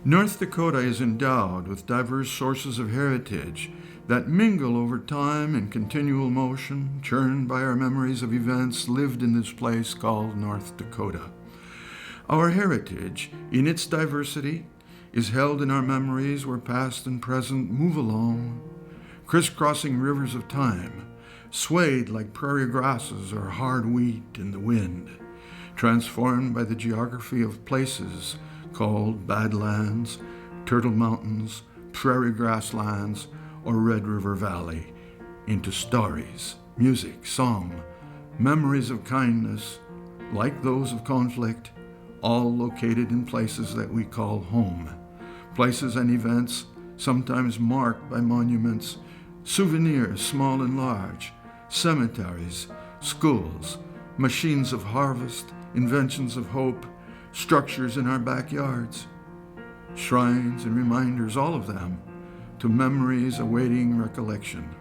North Dakota is endowed with diverse sources of heritage that mingle over time in continual motion, churned by our memories of events lived in this place called North Dakota. Our heritage, in its diversity, is held in our memories where past and present move along, crisscrossing rivers of time, swayed like prairie grasses or hard wheat in the wind, transformed by the geography of places called Badlands, Turtle Mountains, Prairie Grasslands, or Red River Valley, into stories, music, song, memories of kindness, like those of conflict, all located in places that we call home, places and events sometimes marked by monuments, souvenirs small and large, cemeteries, schools, machines of harvest, inventions of hope, structures in our backyards, shrines and reminders, all of them, to memories awaiting recollection.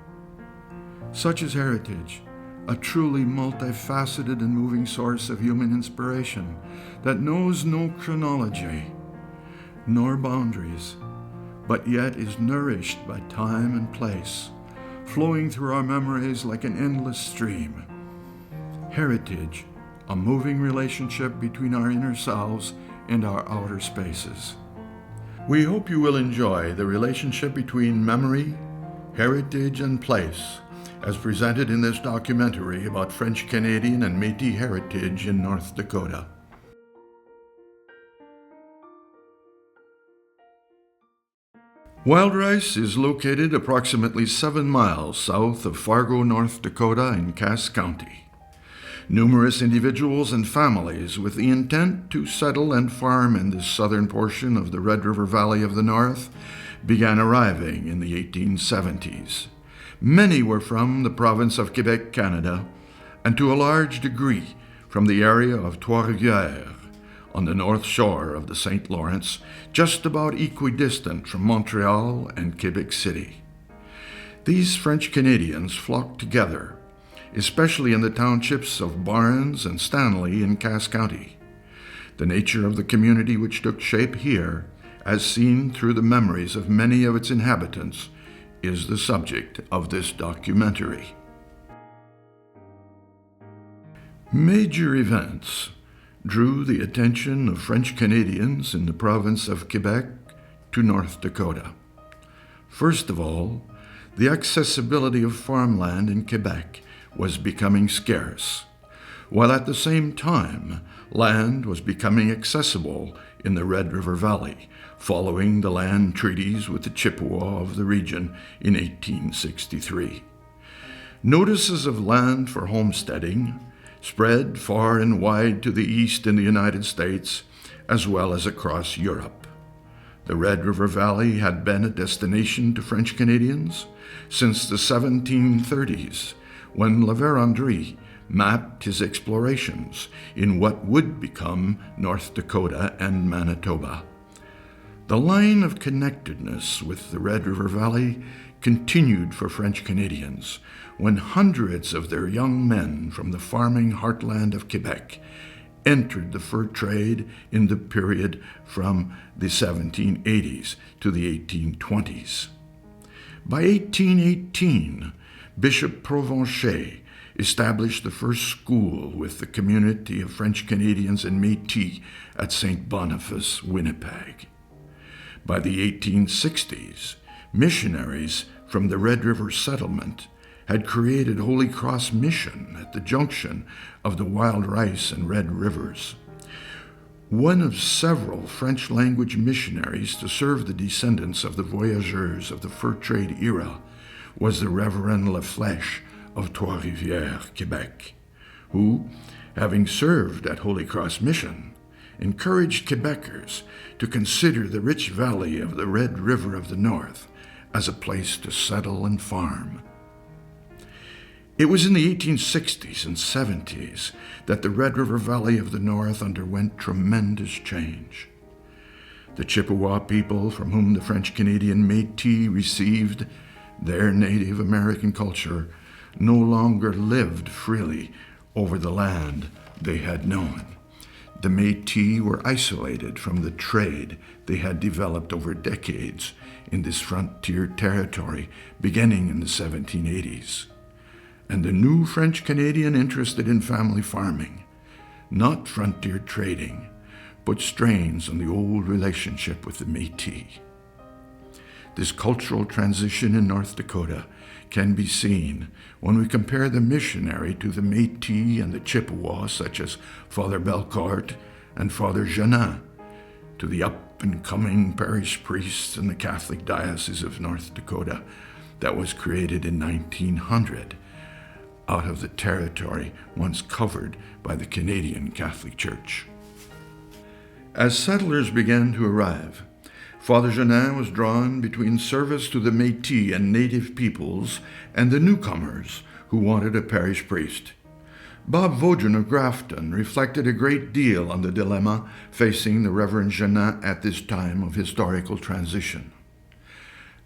Such is heritage, a truly multifaceted and moving source of human inspiration that knows no chronology nor boundaries, but yet is nourished by time and place, flowing through our memories like an endless stream. Heritage, a moving relationship between our inner selves and our outer spaces. We hope you will enjoy the relationship between memory, heritage, and place as presented in this documentary about French Canadian and Métis heritage in North Dakota. Wild Rice is located approximately 7 miles south of Fargo, North Dakota in Cass County. Numerous individuals and families with the intent to settle and farm in this southern portion of the Red River Valley of the North began arriving in the 1870s. Many were from the province of Quebec, Canada, and to a large degree from the area of Trois-Rivières, on the north shore of the St. Lawrence, just about equidistant from Montreal and Quebec City. These French Canadians flocked together, especially in the townships of Barnes and Stanley in Cass County. The nature of the community which took shape here, as seen through the memories of many of its inhabitants, is the subject of this documentary. Major events drew the attention of French Canadians in the province of Quebec to North Dakota. First of all, the accessibility of farmland in Quebec was becoming scarce, while at the same time land was becoming accessible in the Red River Valley, following the land treaties with the Chippewa of the region in 1863. Notices of land for homesteading spread far and wide to the east in the United States, as well as across Europe. The Red River Valley had been a destination to French Canadians since the 1730s, when La Vérendrye mapped his explorations in what would become North Dakota and Manitoba. The line of connectedness with the Red River Valley continued for French Canadians when hundreds of their young men from the farming heartland of Quebec entered the fur trade in the period from the 1780s to the 1820s. By 1818, Bishop Provencher established the first school with the community of French Canadians and Métis at St. Boniface, Winnipeg. By the 1860s, missionaries from the Red River settlement had created Holy Cross Mission at the junction of the Wild Rice and Red Rivers. One of several French-language missionaries to serve the descendants of the voyageurs of the fur trade era was the Reverend Laflèche of Trois-Rivières, Quebec, who, having served at Holy Cross Mission, encouraged Quebecers to consider the rich valley of the Red River of the North as a place to settle and farm. It was in the 1860s and 70s that the Red River Valley of the North underwent tremendous change. The Chippewa people, from whom the French-Canadian Métis received their Native American culture, no longer lived freely over the land they had known. The Métis were isolated from the trade they had developed over decades in this frontier territory beginning in the 1780s. And the new French-Canadian interested in family farming, not frontier trading, put strains on the old relationship with the Métis. This cultural transition in North Dakota can be seen when we compare the missionary to the Métis and the Chippewa, such as Father Belcourt and Father Genin, to the up-and-coming parish priests in the Catholic Diocese of North Dakota that was created in 1900 out of the territory once covered by the Canadian Catholic Church. As settlers began to arrive, Father Genin was drawn between service to the Métis and native peoples and the newcomers who wanted a parish priest. Bob Vaudrin of Grafton reflected a great deal on the dilemma facing the Reverend Genin at this time of historical transition.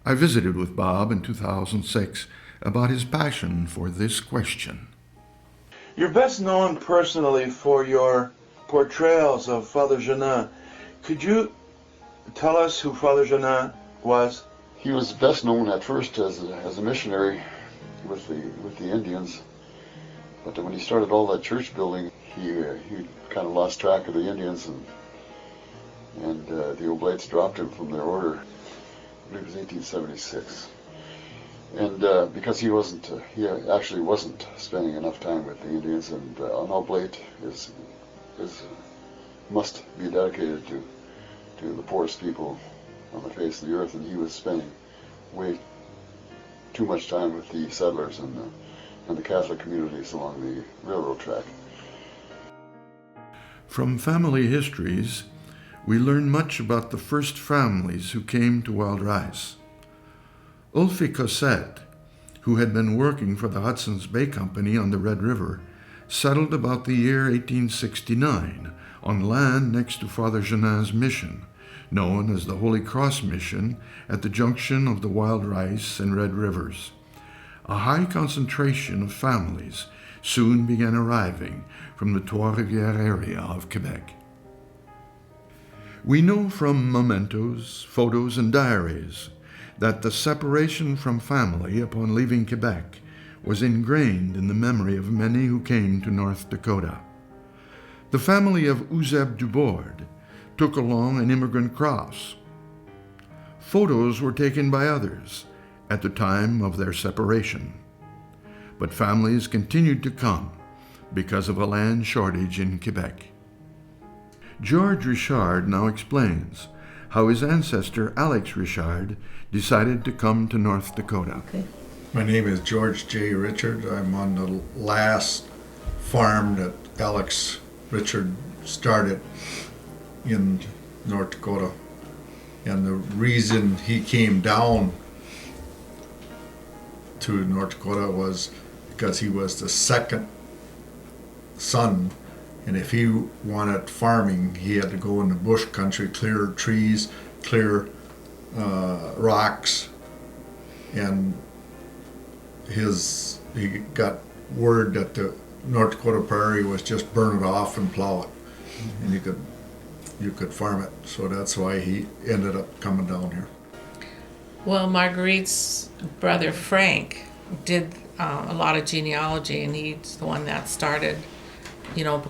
I visited with Bob in 2006 about his passion for this question. You're best known personally for your portrayals of Father Genin. Could you tell us who Father Genin was? He was best known at first as a missionary with the Indians, but when he started all that church building, he kind of lost track of the Indians, and the Oblates dropped him from their order. I believe it was 1876, and because he actually wasn't spending enough time with the Indians, and an Oblate must be dedicated to the poorest people on the face of the earth, and he was spending way too much time with the settlers and the Catholic communities along the railroad track. From family histories, we learn much about the first families who came to Wild Rice. Ulfi Cossette, who had been working for the Hudson's Bay Company on the Red River, settled about the year 1869 on land next to Father Genin's mission, known as the Holy Cross Mission at the junction of the Wild Rice and Red Rivers. A high concentration of families soon began arriving from the Trois-Rivières area of Quebec. We know from mementos, photos, and diaries that the separation from family upon leaving Quebec was ingrained in the memory of many who came to North Dakota. The family of Eusebe Dubord took along an immigrant cross. Photos were taken by others at the time of their separation, but families continued to come because of a land shortage in Quebec. George Richard now explains how his ancestor Alex Richard decided to come to North Dakota. Okay. My name is George J. Richard. I'm on the last farm that Alex Richard started in North Dakota. And the reason he came down to North Dakota was because he was the second son, and if he wanted farming, he had to go in the bush country, clear trees, clear rocks, and he got word that the North Dakota prairie was just burn it off and plow it, and you could farm it. So that's why he ended up coming down here. Well, Marguerite's brother Frank did a lot of genealogy, and he's the one that started,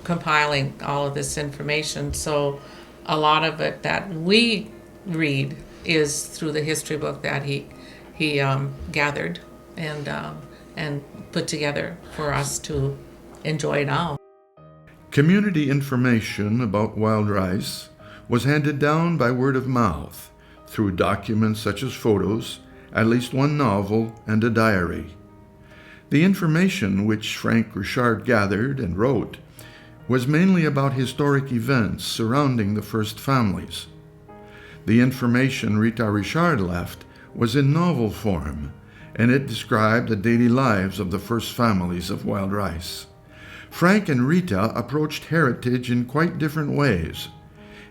compiling all of this information. So a lot of it that we read is through the history book that he gathered and put together for us to enjoy now. Community information about Wild Rice was handed down by word of mouth through documents such as photos, at least one novel, and a diary. The information which Frank Richard gathered and wrote was mainly about historic events surrounding the first families. The information Rita Richard left was in novel form, and it described the daily lives of the first families of Wild Rice. Frank and Rita approached heritage in quite different ways.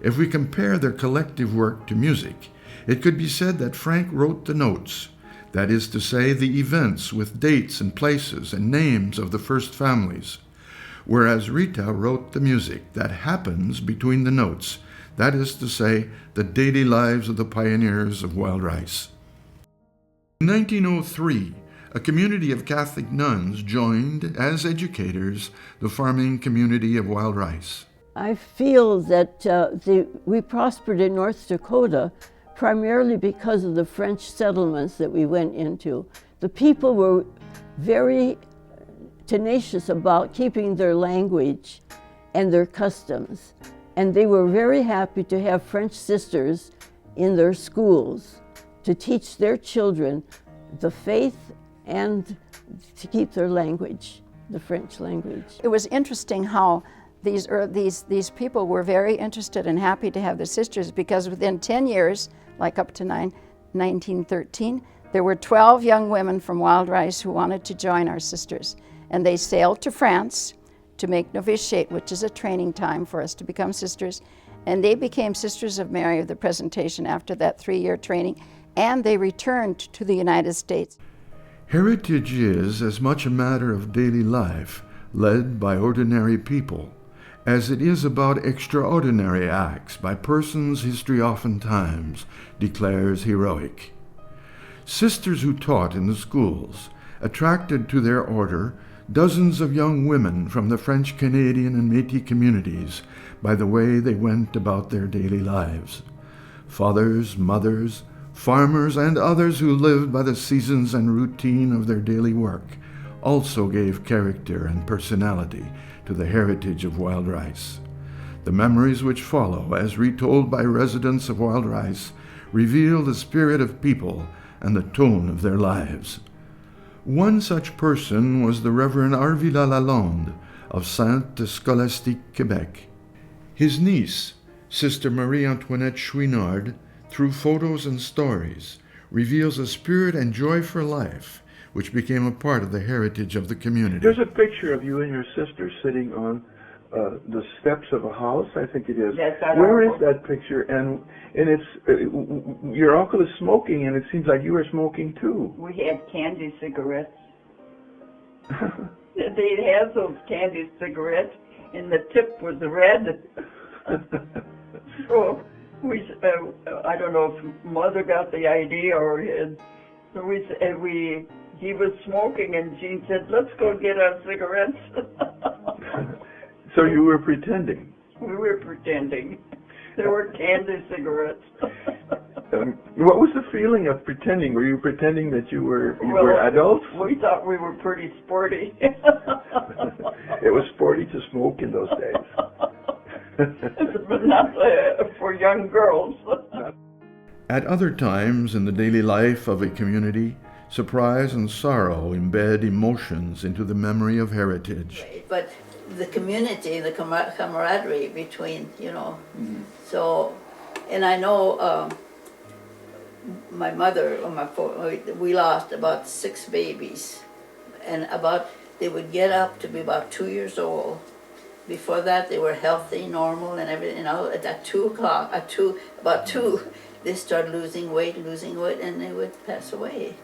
If we compare their collective work to music, it could be said that Frank wrote the notes, that is to say, the events with dates and places and names of the first families, whereas Rita wrote the music that happens between the notes, that is to say, the daily lives of the pioneers of Wild Rice. In 1903, a community of Catholic nuns joined, as educators, the farming community of Wild Rice. I feel that we prospered in North Dakota primarily because of the French settlements that we went into. The people were very tenacious about keeping their language and their customs, and they were very happy to have French sisters in their schools to teach their children the faith and to keep their language, the French language. It was interesting how these people were very interested and happy to have the sisters, because within 10 years, like up to 1913, there were 12 young women from Wild Rice who wanted to join our sisters. And they sailed to France to make novitiate, which is a training time for us to become sisters. And they became Sisters of Mary of the Presentation after that 3-year training, and they returned to the United States. Heritage is as much a matter of daily life, led by ordinary people, as it is about extraordinary acts by persons history oftentimes declares heroic. Sisters who taught in the schools attracted to their order dozens of young women from the French, Canadian, and Métis communities by the way they went about their daily lives. Fathers, mothers, farmers, and others who lived by the seasons and routine of their daily work also gave character and personality to the heritage of Wild Rice. The memories which follow, as retold by residents of Wild Rice, reveal the spirit of people and the tone of their lives. One such person was the Reverend Arvila Lalonde of Sainte-Scolastique, Quebec. His niece, Sister Marie-Antoinette Chouinard, through photos and stories, reveals a spirit and joy for life which became a part of the heritage of the community. There's a picture of you and your sister sitting on the steps of a house, I think it is. Yes, Where is that picture? And it's your uncle is smoking, and it seems like you were smoking too. We had candy cigarettes. They'd have those candy cigarettes, and the tip was red. So I don't know if Mother got the idea or his. So he was smoking, and Jean said, "Let's go get our cigarettes." So you were pretending. We were pretending. There were candy cigarettes. What was the feeling of pretending? Were you pretending that you were adults? We thought we were pretty sporty. It was sporty to smoke in those days. But not for young girls. At other times in the daily life of a community, surprise and sorrow embed emotions into the memory of heritage. But the community, the camaraderie between, So, and I know my mother, we lost about 6 babies, and they would get up to be about 2 years old. Before that, they were healthy, normal, and everything. At 2 o'clock, about 2, they started losing weight, and they would pass away.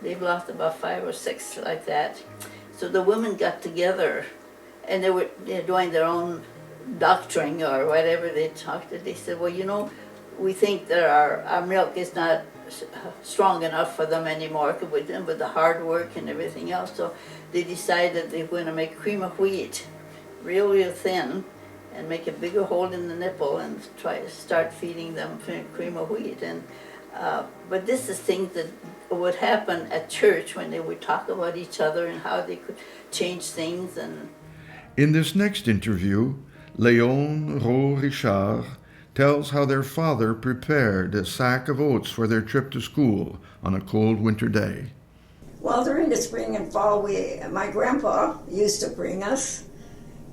They've lost about 5 or 6 like that. So the women got together, and they were doing their own doctoring or whatever they talked. They said, well, we think that our milk is not strong enough for them anymore with the hard work and everything else. So they decided they were going to make cream of wheat, real thin, and make a bigger hole in the nipple and try to start feeding them cream of wheat. And but this is things that would happen at church when they would talk about each other and how they could change things. And in this next interview, Léon Rowe Richard tells how their father prepared a sack of oats for their trip to school on a cold winter day. Well, during the spring and fall, my grandpa used to bring us,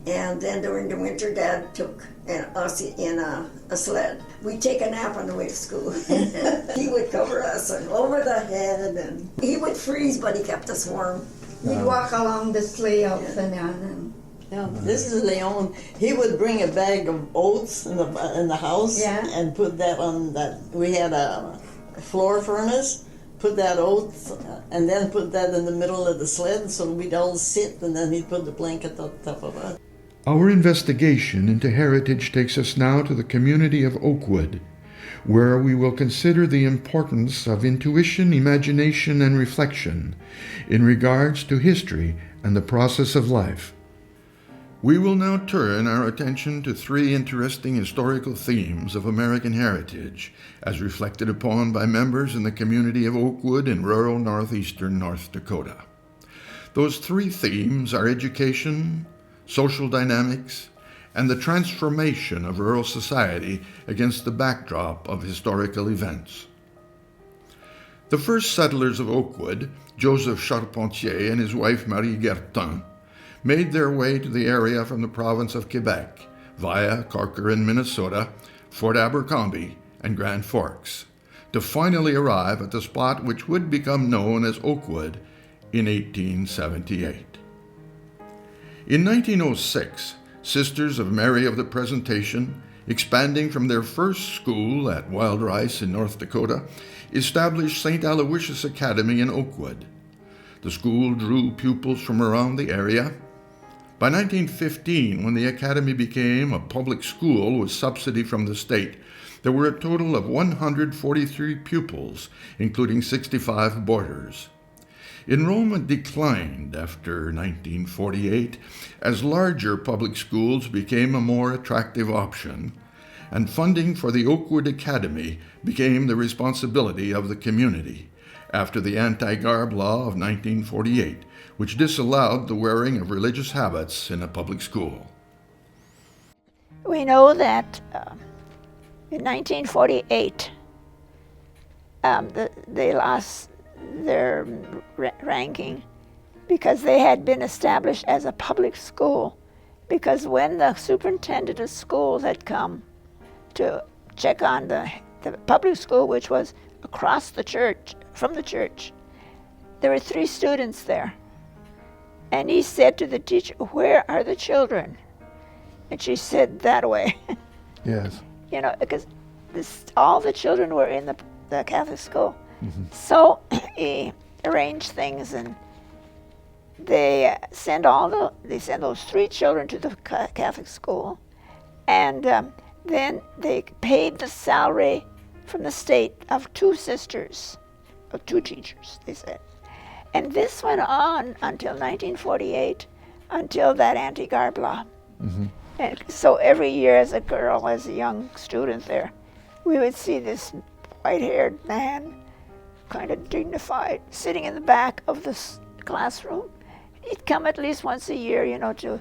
and then during the winter, Dad took us in a sled. We'd take a nap on the way to school. He would cover us over the head, and he would freeze, but he kept us warm. We'd walk along the sleigh ups and down. Yeah, this is Leon. He would bring a bag of oats in the house and put that on that. We had a floor furnace. Put that oats and then put that in the middle of the sled so we'd all sit, and then he'd put the blanket on top of it. Our investigation into heritage takes us now to the community of Oakwood, where we will consider the importance of intuition, imagination, and reflection in regards to history and the process of life. We will now turn our attention to three interesting historical themes of American heritage, as reflected upon by members in the community of Oakwood in rural northeastern North Dakota. Those three themes are education, social dynamics, and the transformation of rural society against the backdrop of historical events. The first settlers of Oakwood, Joseph Charpentier and his wife Marie Gertin, made their way to the area from the province of Quebec via Corcoran, Minnesota, Fort Abercrombie, and Grand Forks, to finally arrive at the spot which would become known as Oakwood in 1878. In 1906, Sisters of Mary of the Presentation, expanding from their first school at Wild Rice in North Dakota, established St. Aloysius Academy in Oakwood. The school drew pupils from around the area. By 1915, when the academy became a public school with subsidy from the state, there were a total of 143 pupils, including 65 boarders. Enrollment declined after 1948 as larger public schools became a more attractive option, and funding for the Oakwood Academy became the responsibility of the community after the anti-garb law of 1948, which disallowed the wearing of religious habits in a public school. We know that in 1948, they lost their ranking because they had been established as a public school, because when the superintendent of schools had come to check on the public school, which was across the church, from the church, there were 3 students there. And he said to the teacher, "Where are the children?" And she said, "That way." Yes. You know, because all the children were in the Catholic school. Mm-hmm. So he arranged things, and they send those 3 children to the Catholic school, and then they paid the salary from the state of 2 sisters, of 2 teachers, they said. And this went on until 1948, until that anti-garb law. Mm-hmm. And so every year as a girl, as a young student there, we would see this white-haired man, kind of dignified, sitting in the back of the classroom. He'd come at least once a year, you know, to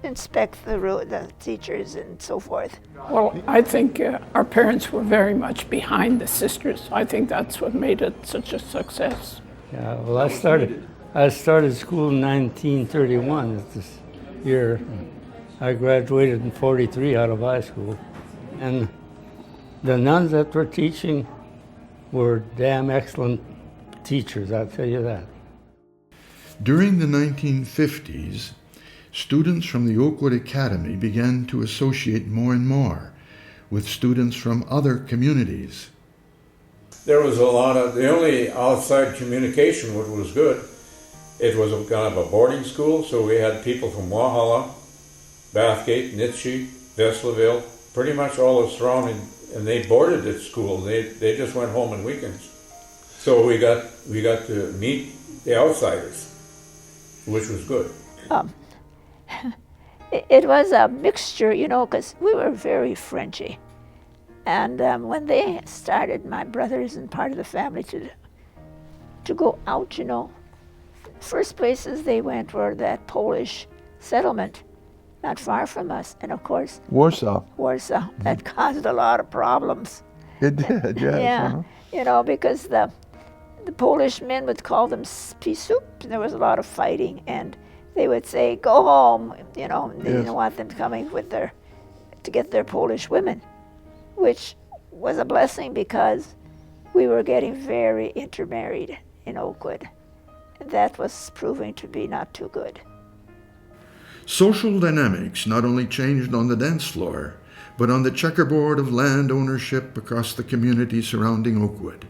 inspect the teachers and so forth. Well, I think our parents were very much behind the sisters. I think that's what made it such a success. Yeah, well, I started school in 1931 this year. I graduated in 43 out of high school. And the nuns that were teaching were damn excellent teachers, I'll tell you that. During the 1950s, students from the Oakwood Academy began to associate more and more with students from other communities. There was a lot of, the only outside communication which was good, it was kind of a boarding school, so we had people from Walhalla, Bathgate, Nitsche, Veslaville, pretty much all the surrounding, and they boarded at school. They just went home on weekends. So we got to meet the outsiders, which was good. It was a mixture, you know, because we were very Frenchy. And when they started, my brothers and part of the family, to go out, you know, first places they went were that Polish settlement, not far from us, and of course Warsaw. Mm-hmm. That caused a lot of problems. It did, yes. Yeah, Uh-huh. you know, because the Polish men would call them pisup, and there was a lot of fighting, and they would say, "Go home," you know, they didn't want them coming with to get their Polish women, which was a blessing because we were getting very intermarried in Oakwood. And that was proving to be not too good. Social dynamics not only changed on the dance floor, but on the checkerboard of land ownership across the community surrounding Oakwood.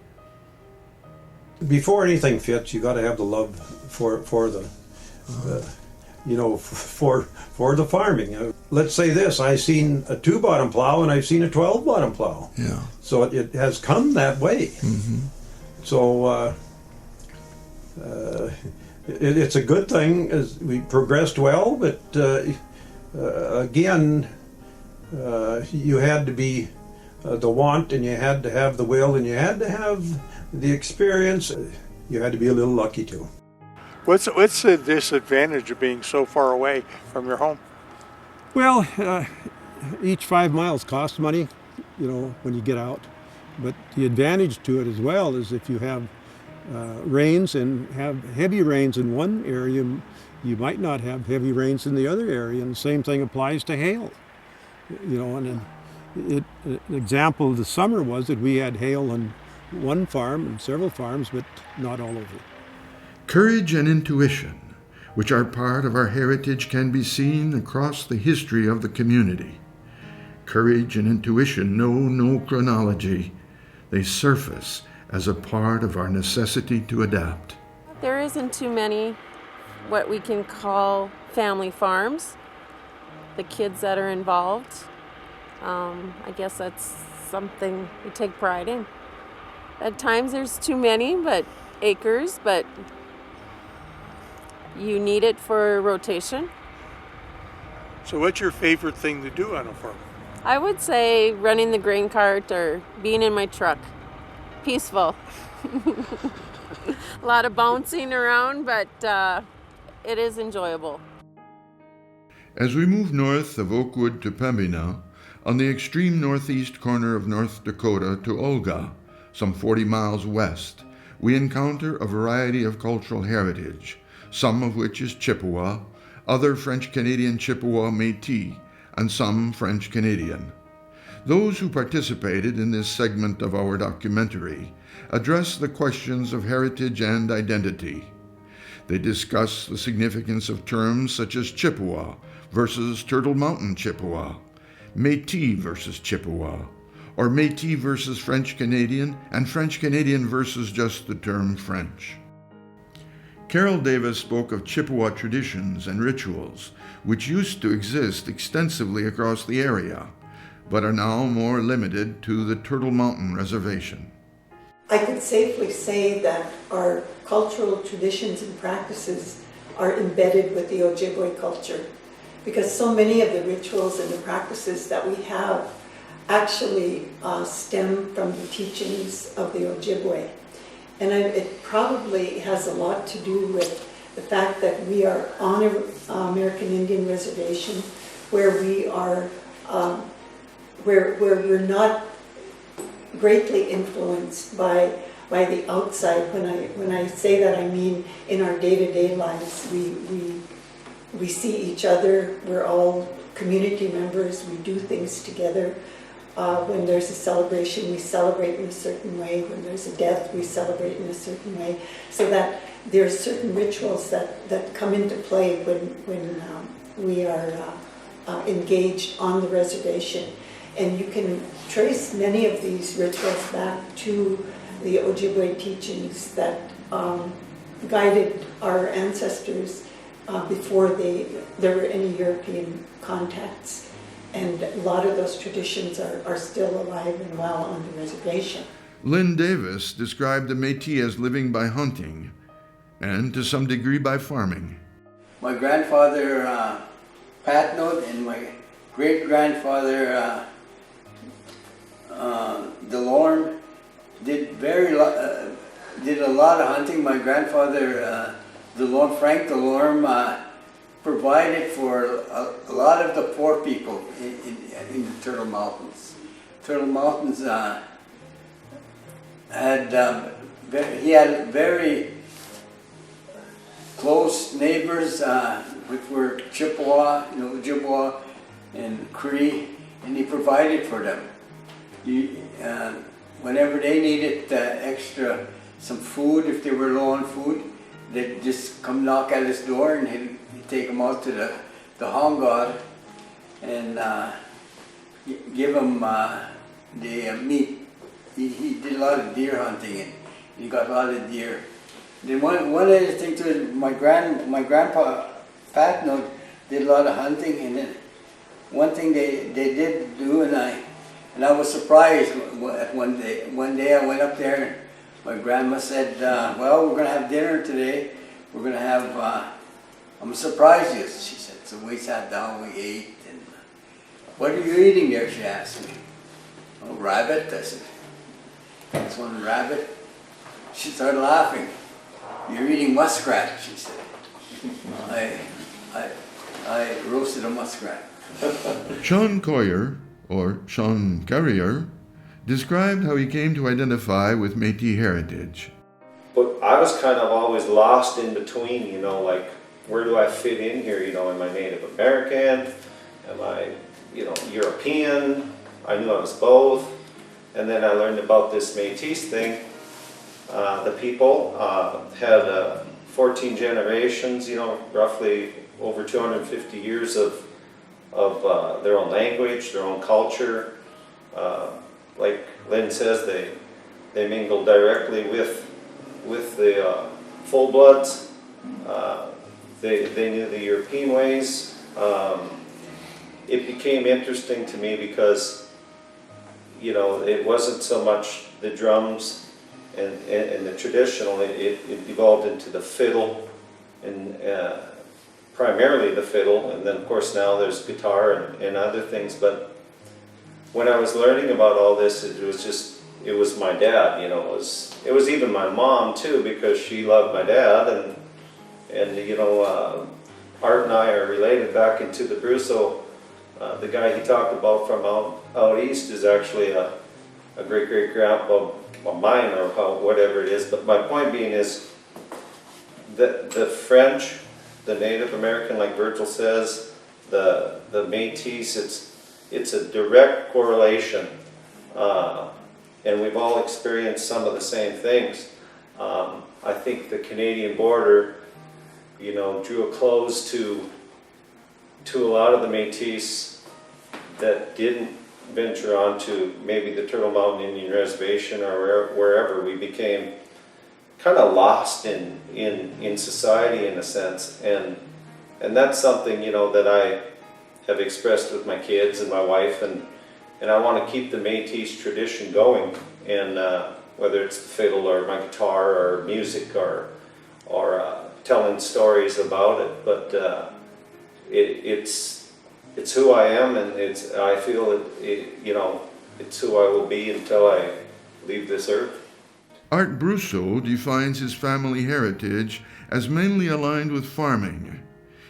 Before anything fits, you got to have the love for them. you know, for the farming. Let's say this: I've seen a 2-bottom plow and I've seen a 12-bottom plow. Yeah. So it has come that way. Mm-hmm. So it's a good thing as we progressed well, but again, you had to be the want, and you had to have the will, and you had to have the experience. You had to be a little lucky too. What's the disadvantage of being so far away from your home? Well, each 5 miles costs money, you know, when you get out. But the advantage to it as well is if you have rains and have heavy rains in one area, you might not have heavy rains in the other area, and the same thing applies to hail. You know, and an example of the summer was that we had hail on one farm and several farms, but not all over. Courage and intuition, which are part of our heritage, can be seen across the history of the community. Courage and intuition know no chronology. They surface as a part of our necessity to adapt. There isn't too many what we can call family farms. The kids that are involved, I guess that's something we take pride in. At times there's too many acres, but you need it for rotation. So what's your favorite thing to do on a farm? I would say running the grain cart or being in my truck. Peaceful. A lot of bouncing around, but it is enjoyable. As we move north of Oakwood to Pembina, on the extreme northeast corner of North Dakota to Olga, some 40 miles west, we encounter a variety of cultural heritage, some of which is Chippewa, other French-Canadian Chippewa Métis, and some French-Canadian. Those who participated in this segment of our documentary address the questions of heritage and identity. They discuss the significance of terms such as Chippewa versus Turtle Mountain Chippewa, Métis versus Chippewa, or Métis versus French-Canadian, and French-Canadian versus just the term French. Carol Davis spoke of Chippewa traditions and rituals, which used to exist extensively across the area, but are now more limited to the Turtle Mountain Reservation. I could safely say that our cultural traditions and practices are embedded with the Ojibwe culture, because so many of the rituals and the practices that we have actually stem from the teachings of the Ojibwe. And it probably has a lot to do with the fact that we are on an American Indian reservation where we are, where we're not greatly influenced by the outside. When I say that, I mean in our day-to-day lives. We see each other. We're all community members. We do things together. When there's a celebration, we celebrate in a certain way. When there's a death, we celebrate in a certain way. So that there's certain rituals that come into play when we are engaged on the reservation. And you can trace many of these rituals back to the Ojibwe teachings that guided our ancestors before there were any European contacts. And a lot of those traditions are still alive and well on the reservation. Lynn Davis described the Métis as living by hunting and to some degree by farming. My grandfather Patnode and my great-grandfather Delorme did a lot of hunting. My grandfather Delorme, Frank Delorme, provided for a lot of the poor people in the Turtle Mountains. Turtle Mountains he had very close neighbors, which were Chippewa, Ojibwa, and Cree, and he provided for them. Whenever they needed some food, if they were low on food, they'd just come knock at his door, and he'd take them out to the home god and give them the meat. He did a lot of deer hunting, and he got a lot of deer. Then one other thing too, my grandpa Pat did a lot of hunting, and then one thing they did do, and I was surprised one day I went up there and my grandma said, well, we're going to have dinner today. We're going to have, I'm going to surprise you, she said. So we sat down, we ate, and what are you eating there, she asked me. Oh, rabbit, I said. This one rabbit. She started laughing. You're eating muskrat, she said. I roasted a muskrat. Sean Coyer, or Sean Carrier, described how he came to identify with Métis heritage. But I was kind of always lost in between, you know, like, where do I fit in here? You know, am I Native American? Am I, you know, European? I knew I was both. And then I learned about this Métis thing. The people had 14 generations, you know, roughly over 250 years of their own language, their own culture. Like Lynn says, they mingled directly with the full-bloods. They knew the European ways. It became interesting to me because, you know, it wasn't so much the drums and the traditional, it evolved into the fiddle, and primarily the fiddle, and then of course now there's guitar and other things. But when I was learning about all this, it was my dad, you know, it was even my mom too, because she loved my dad, and you know, Art and I are related back into the Brusso. The guy he talked about from out east is actually a great-great-grandpa of mine, or whatever it is. But my point being is that the French, the Native American, like Virgil says, the Métis, it's a direct correlation, and we've all experienced some of the same things. I think the Canadian border, you know, drew a close to a lot of the Métis that didn't venture on to maybe the Turtle Mountain Indian Reservation or wherever. We became kind of lost in society in a sense, and that's something, you know, that I have expressed with my kids and my wife, and I want to keep the Métis tradition going, and whether it's the fiddle or my guitar or music or telling stories about it, but it's who I am, and I feel you know, it's who I will be until I leave this earth. Art Brusso defines his family heritage as mainly aligned with farming,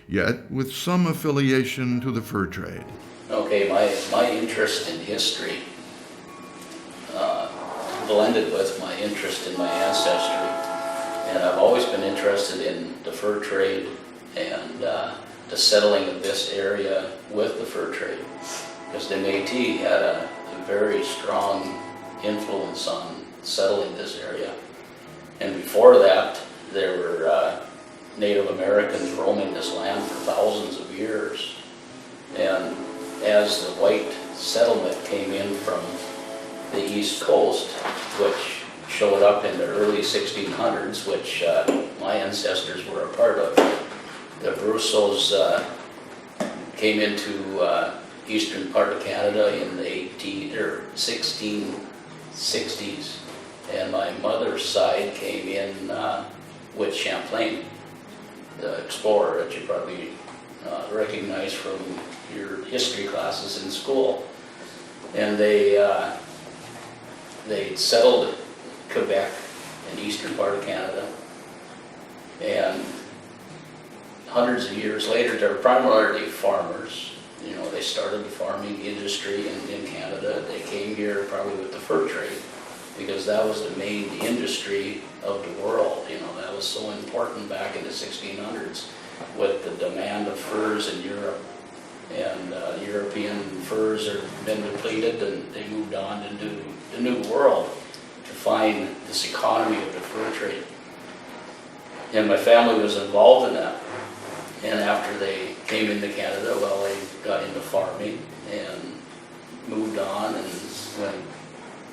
yet with some affiliation to the fur trade. Okay, my interest in history blended with my interest in my ancestry, and I've always been interested in the fur trade and the settling of this area with the fur trade, because the Métis had a very strong influence on settling this area. And before that, there were Native Americans roaming this land for thousands of years. And as the white settlement came in from the East Coast, which showed up in the early 1600s, which my ancestors were a part of, the Brussos came into eastern part of Canada in the 1660s, and my mother's side came in with Champlain, the explorer that you probably recognize from your history classes in school. And they settled Quebec, in eastern part of Canada, and hundreds of years later, they're primarily farmers. You know, they started the farming industry in Canada. They came here probably with the fur trade, because that was the main industry of the world. You know, that was so important back in the 1600s with the demand of furs in Europe. And European furs have been depleted, and they moved on into the New World to find this economy of the fur trade. And my family was involved in that. And after they came into Canada, well, they got into farming and moved on, and went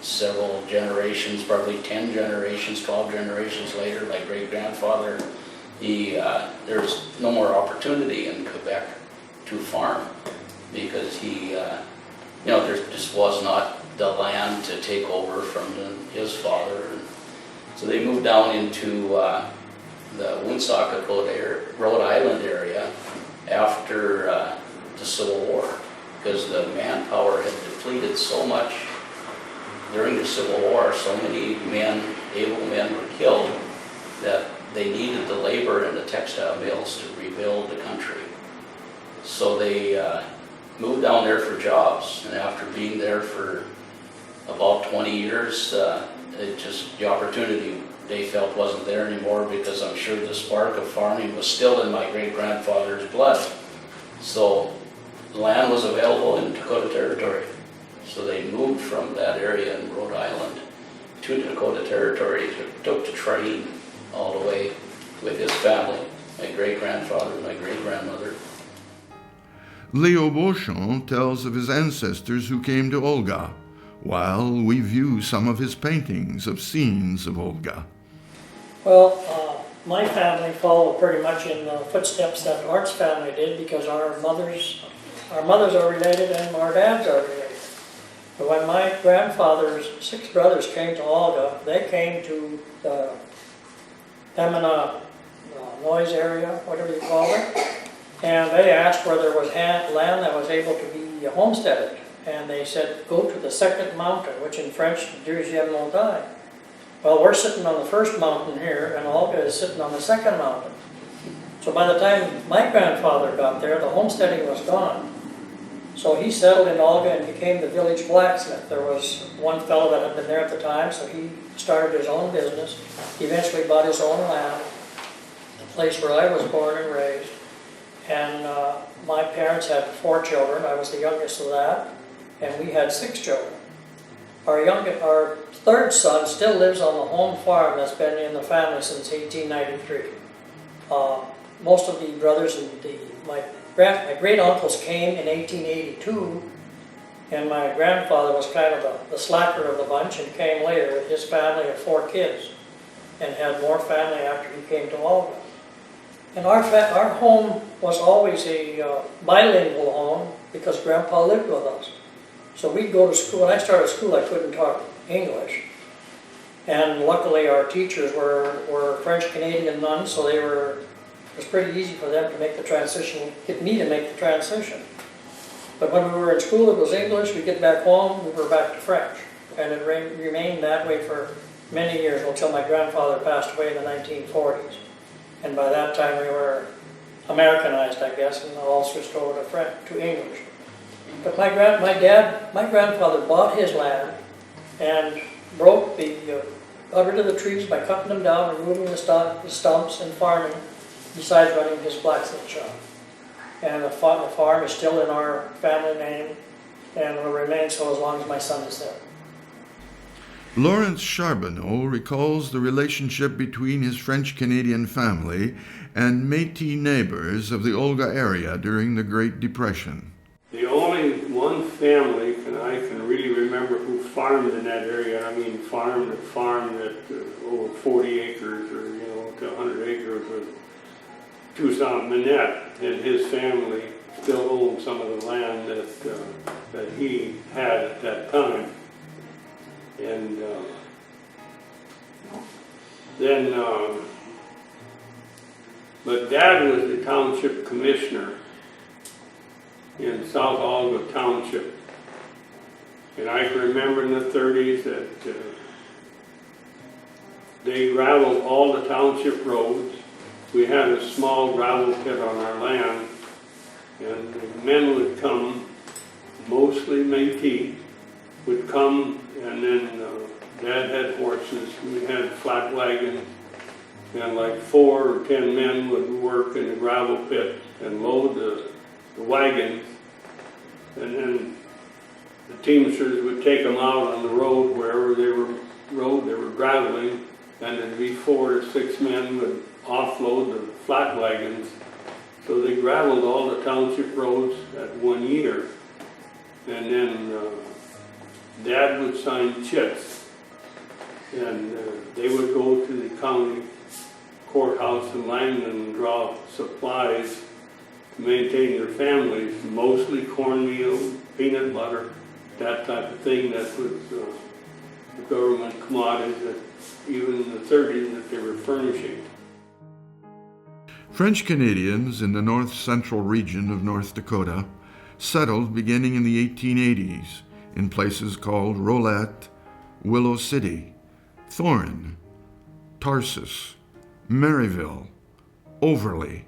several generations, probably 10 generations, 12 generations later, my great-grandfather, there's no more opportunity in Quebec to farm because he, there just was not the land to take over from his father. And so they moved down into the Woonsocket, Rhode Island area after the Civil War because the manpower had depleted so much during the Civil War. So many men, able men, were killed that they needed the labor in the textile mills to rebuild the country. So they moved down there for jobs, and after being there for about 20 years, the opportunity they felt wasn't there anymore because I'm sure the spark of farming was still in my great-grandfather's blood. So land was available in Dakota Territory. So they moved from that area in Rhode Island to Dakota Territory, took the train all the way with his family, my great-grandfather, my great-grandmother. Leo Beauchamp tells of his ancestors who came to Olga, while we view some of his paintings of scenes of Olga. Well, my family followed pretty much in the footsteps that Art's family did because our mothers are related and our dads are related. But when my grandfather's 6 brothers came to Olga, they came to the Pembina noise area, whatever you call it, and they asked where there was land that was able to be homesteaded. And they said, go to the second mountain, which in French, Deuxième Montagne. Well, we're sitting on the first mountain here, and Olga is sitting on the second mountain. So by the time my grandfather got there, the homesteading was gone. So he settled in Olga and became the village blacksmith. There was one fellow that had been there at the time, so he started his own business. He eventually bought his own land, the place where I was born and raised. And my parents had 4 children. I was the youngest of that. And we had 6 children. Our third son still lives on the home farm that's been in the family since 1893. Most of the brothers and my great uncles came in 1882, and my grandfather was kind of the slacker of the bunch and came later with his family of 4 kids and had more family after he came to Olga. And our home was always a bilingual home because Grandpa lived with us. So we'd go to school. When I started school, I couldn't talk English. And luckily our teachers were French-Canadian nuns, so it was pretty easy for them to make the transition, get me to make the transition. But when we were in school, it was English. We get back home, we were back to French. And it remained that way for many years until my grandfather passed away in the 1940s. And by that time we were Americanized, I guess, and all switched over to English. But my grandfather bought his land and got rid of the trees by cutting them down, removing the stumps, and farming, besides running his blacksmith shop. And the farm is still in our family name and will remain so as long as my son is there. Lawrence Charbonneau recalls the relationship between his French-Canadian family and Métis neighbors of the Olga area during the Great Depression. The only one family I can really remember who farmed in that area, I mean farmed at over 40 acres or to 100 acres, was Toussaint Minette, and his family still owned some of the land that he had at that time. And but Dad was the township commissioner in South Olga Township. And I can remember in the 30s that they gravelled all the township roads. We had a small gravel pit on our land, and the men would come, mostly Métis, would come, and then Dad had horses, we had flat wagons, and like 4 or 10 men would work in the gravel pit and load the wagons, and then the teamsters would take them out on the road wherever they were graveling, and there'd be 4 or 6 men would offload the flat wagons. So they gravelled all the township roads at 1 year, and then Dad would sign chits, and they would go to the county courthouse in Langdon and draw supplies to maintain their families, mostly cornmeal, peanut butter, that type of thing. That was the government commodities that even in the 30s that they were furnishing. French Canadians in the north central region of North Dakota settled beginning in the 1880s in places called Rolette, Willow City, Thorne, Tarsus, Maryville, Overley,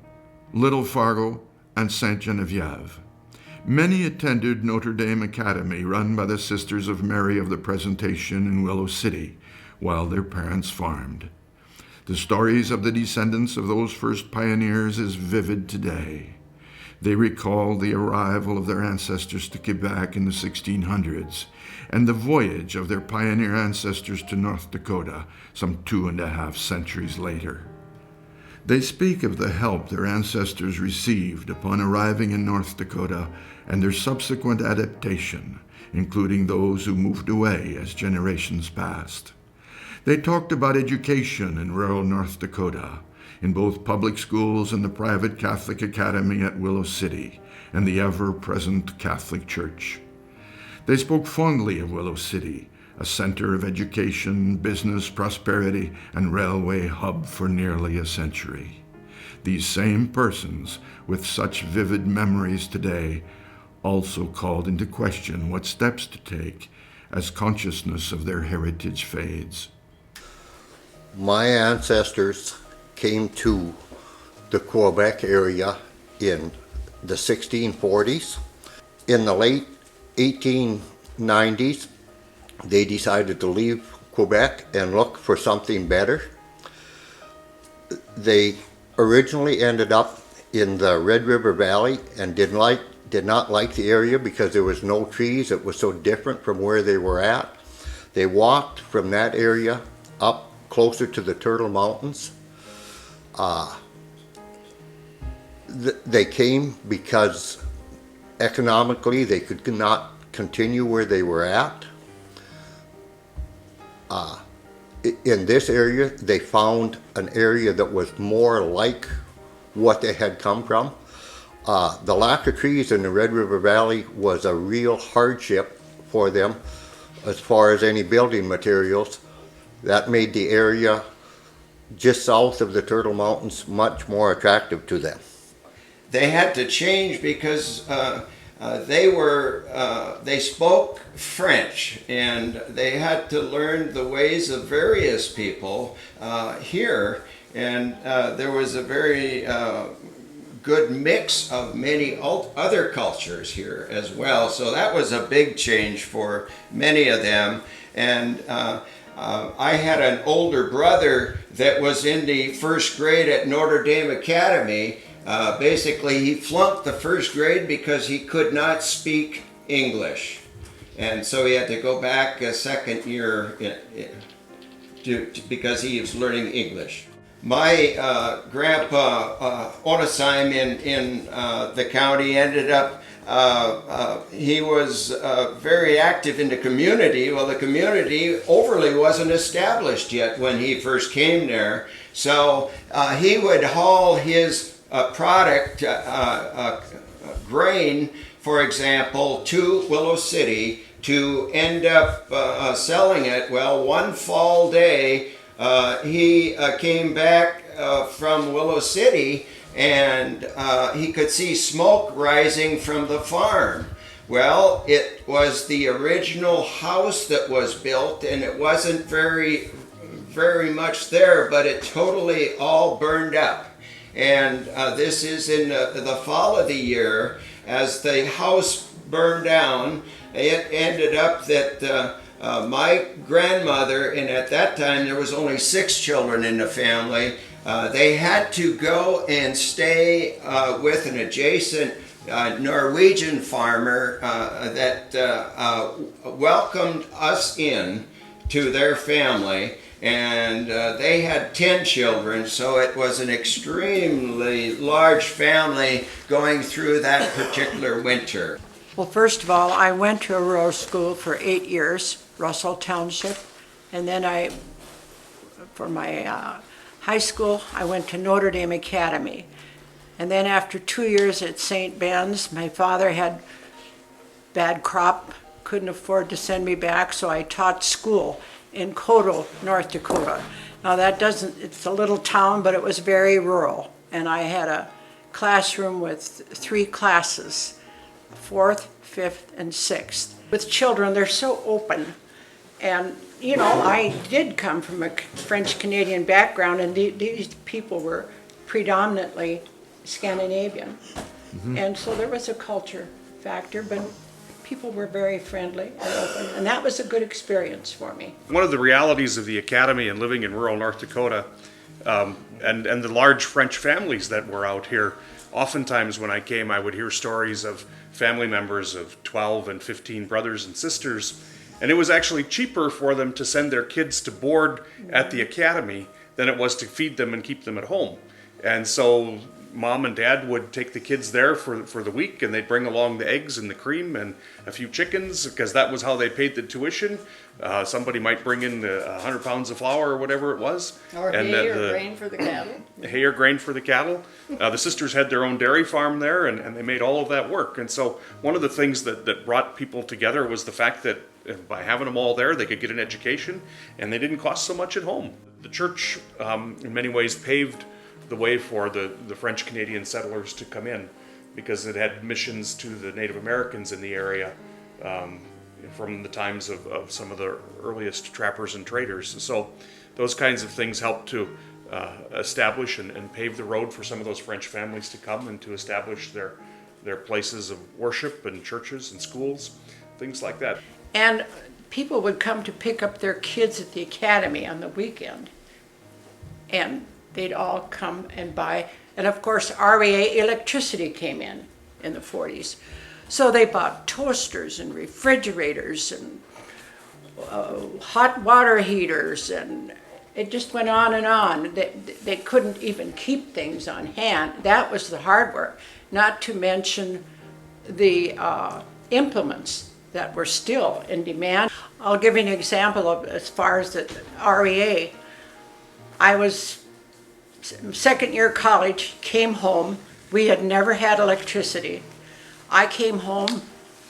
Little Fargo, and Saint Genevieve. Many attended Notre Dame Academy run by the Sisters of Mary of the Presentation in Willow City while their parents farmed. The stories of the descendants of those first pioneers is vivid today. They recall the arrival of their ancestors to Quebec in the 1600s and the voyage of their pioneer ancestors to North Dakota some 2.5 centuries later. They speak of the help their ancestors received upon arriving in North Dakota and their subsequent adaptation, including those who moved away as generations passed. They talked about education in rural North Dakota, in both public schools and the private Catholic Academy at Willow City, and the ever-present Catholic Church. They spoke fondly of Willow City, a center of education, business, prosperity, and railway hub for nearly a century. These same persons, with such vivid memories today, also called into question what steps to take as consciousness of their heritage fades. My ancestors came to the Quebec area in the 1640s. In the late 1890s, they decided to leave Quebec and look for something better. They originally ended up in the Red River Valley and did not like the area because there was no trees. It was so different from where they were at. They walked from that area up closer to the Turtle Mountains. They came because economically they could not continue where they were at. In this area, they found an area that was more like what they had come from. The lack of trees in the Red River Valley was a real hardship for them as far as any building materials. That made the area just south of the Turtle Mountains much more attractive to them. They had to change because they spoke French, and they had to learn the ways of various people here, and there was a very good mix of many other cultures here as well. So that was a big change for many of them. And I had an older brother that was in the first grade at Notre Dame Academy. Basically, he flunked the first grade because he could not speak English. And so he had to go back a second year because he was learning English. My grandpa, Otisheim in the county, ended up, he was very active in the community. Well, the community overly wasn't established yet when he first came there. So he would haul his product, grain, for example, to Willow City to end up selling it. Well, one fall day, he came back from Willow City, and he could see smoke rising from the farm. Well, it was the original house that was built, and it wasn't very much there, but it totally all burned up. And this is in the fall of the year. As the house burned down, it ended up that my grandmother, and at that time there was only 6 children in the family, they had to go and stay with an adjacent Norwegian farmer that welcomed us in to their family. And they had 10 children, so it was an extremely large family going through that particular winter. Well, first of all, I went to a rural school for 8 years, Russell Township, and then for my high school, I went to Notre Dame Academy. And then after 2 years at St. Ben's, my father had bad crop, couldn't afford to send me back, so I taught school in Dakota, North Dakota. Now it's a little town, but it was very rural. And I had a classroom with 3 classes, 4th, 5th, and 6th. With children, they're so open. And, you know, I did come from a French-Canadian background, and these people were predominantly Scandinavian. And so there was a culture factor, but people were very friendly and open, and that was a good experience for me. One of the realities of the academy and living in rural North Dakota, and the large French families that were out here, oftentimes when I came, I would hear stories of family members of 12 and 15 brothers and sisters, and it was actually cheaper for them to send their kids to board at the academy than it was to feed them and keep them at home. And so Mom and Dad would take the kids there for the week, and they'd bring along the eggs and the cream and a few chickens, because that was how they paid the tuition. Somebody might bring in 100 pounds of flour or whatever it was. Or hay or grain for the cattle. Hay or grain for the cattle. The sisters had their own dairy farm there, and they made all of that work. And so one of the things that brought people together was the fact that by having them all there, they could get an education, and they didn't cost so much at home. The church, in many ways, paved the way for the French Canadian settlers to come in, because it had missions to the Native Americans in the area from the times of some of the earliest trappers and traders. So those kinds of things helped to establish and pave the road for some of those French families to come and to establish their places of worship and churches and schools, things like that. And people would come to pick up their kids at the academy on the weekend, and they'd all come and buy. And of course, REA electricity came in the 40s. So they bought toasters and refrigerators and hot water heaters, and it just went on and on. They couldn't even keep things on hand. That was the hard work, not to mention the implements that were still in demand. I'll give you an example of as far as the REA. I was second year college, came home. We had never had electricity. I came home,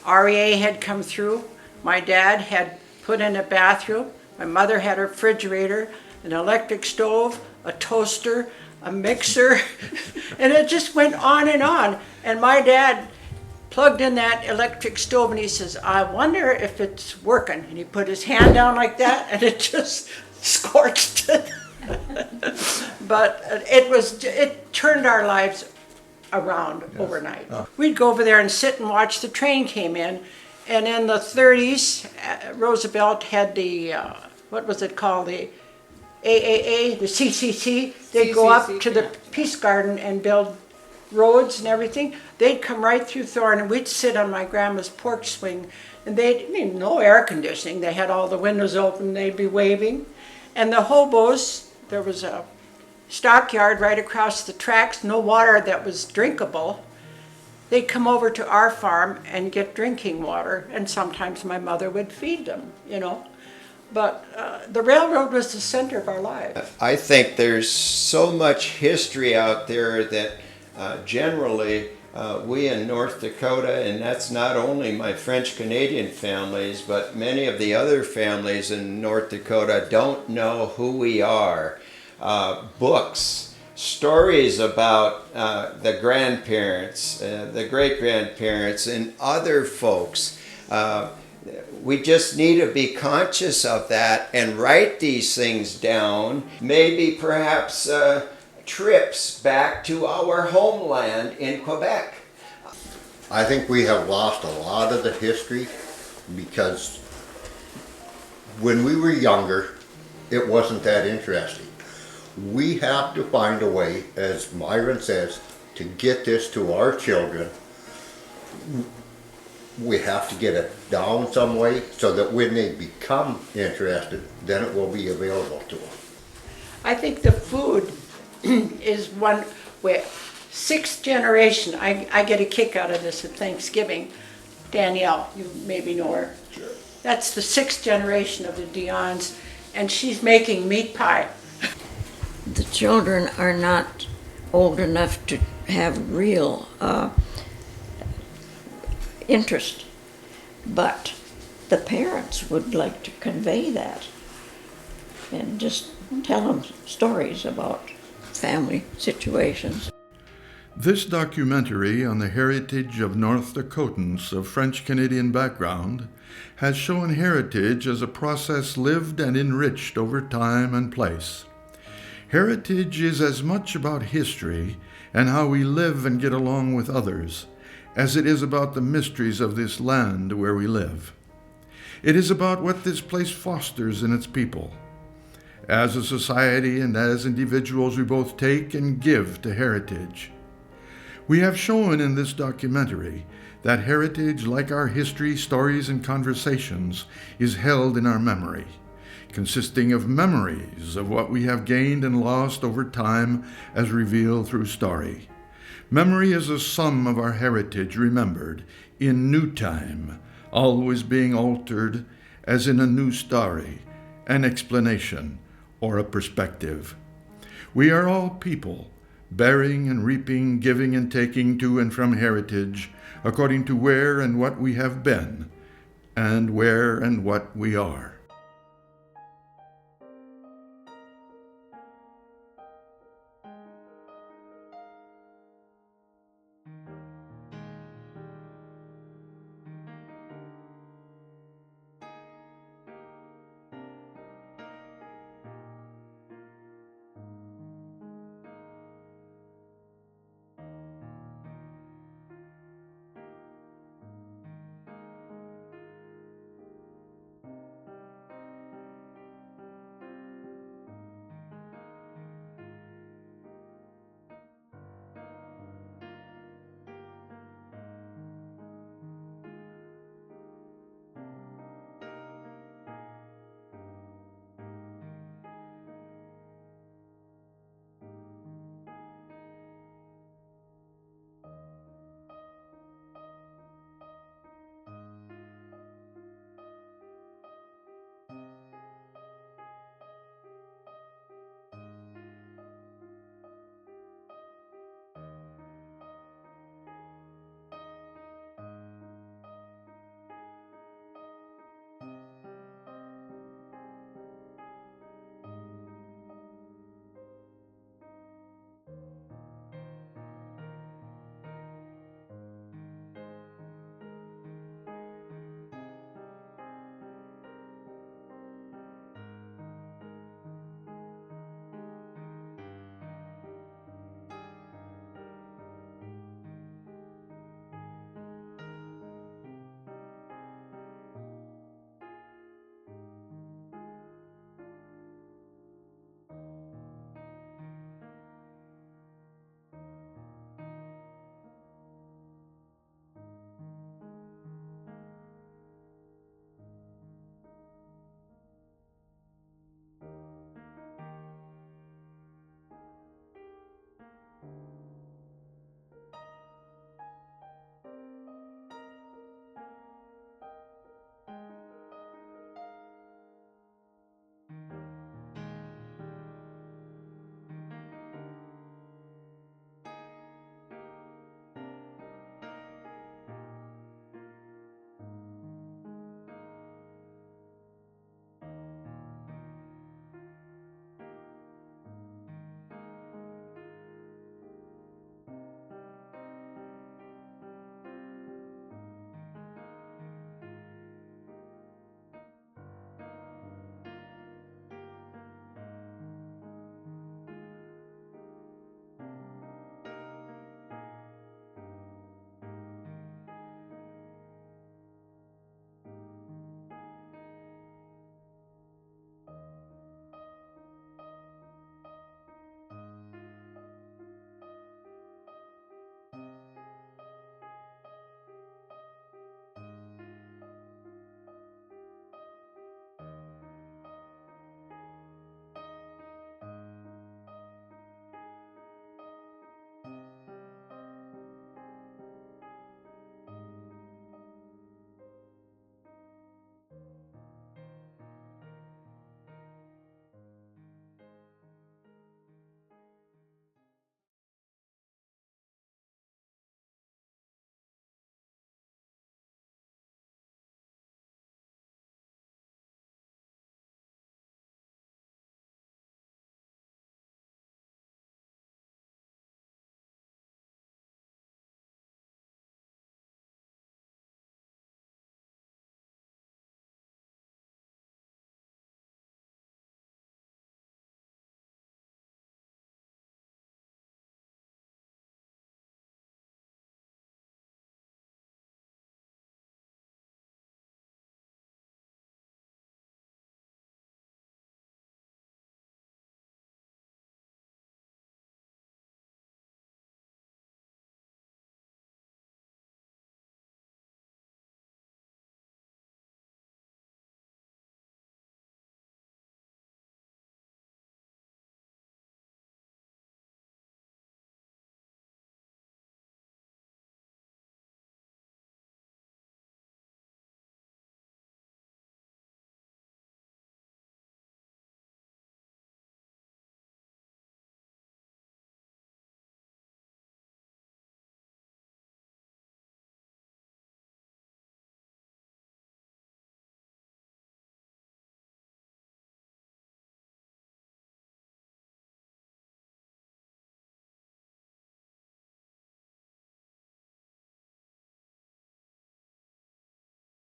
REA had come through. My dad had put in a bathroom. My mother had a refrigerator, an electric stove, a toaster, a mixer, and it just went on and on. And my dad plugged in that electric stove and he says, "I wonder if it's working." And he put his hand down like that and it just scorched it. But it turned our lives around overnight. We'd go over there and sit and watch the train came in. And in the 30s, Roosevelt had the, what was it called, the AAA, the CCC. They'd go up to the Peace Garden and build roads and everything. They'd come right through Thorne, and we'd sit on my grandma's porch swing. And no air conditioning. They had all the windows open. They'd be waving. And the hobos, there was a stockyard right across the tracks, no water that was drinkable. They'd come over to our farm and get drinking water, and sometimes my mother would feed them, you know. But the railroad was the center of our lives. I think there's so much history out there that generally we in North Dakota, and that's not only my French-Canadian families, but many of the other families in North Dakota don't know who we are. Books, stories about the grandparents, the great-grandparents, and other folks. We just need to be conscious of that and write these things down. Maybe perhaps trips back to our homeland in Quebec. I think we have lost a lot of the history because when we were younger, it wasn't that interesting. We have to find a way, as Myron says, to get this to our children. We have to get it down some way so that when they become interested, then it will be available to them. I think the food is one where sixth generation, I get a kick out of this at Thanksgiving. Danielle, you maybe know her. Sure. That's the 6th generation of the Dion's, and she's making meat pie. the children are not old enough to have real interest, but the parents would like to convey that and just tell them stories about family situations. This documentary on the heritage of North Dakotans of French-Canadian background has shown heritage as a process lived and enriched over time and place. Heritage is as much about history and how we live and get along with others as it is about the mysteries of this land where we live. It is about what this place fosters in its people. As a society and as individuals, we both take and give to heritage. We have shown in this documentary that heritage, like our history, stories, and conversations, is held in our memory, consisting of memories of what we have gained and lost over time as revealed through story. Memory is a sum of our heritage remembered in new time, always being altered as in a new story, an explanation, or a perspective. We are all people, bearing and reaping, giving and taking to and from heritage, according to where and what we have been, and where and what we are.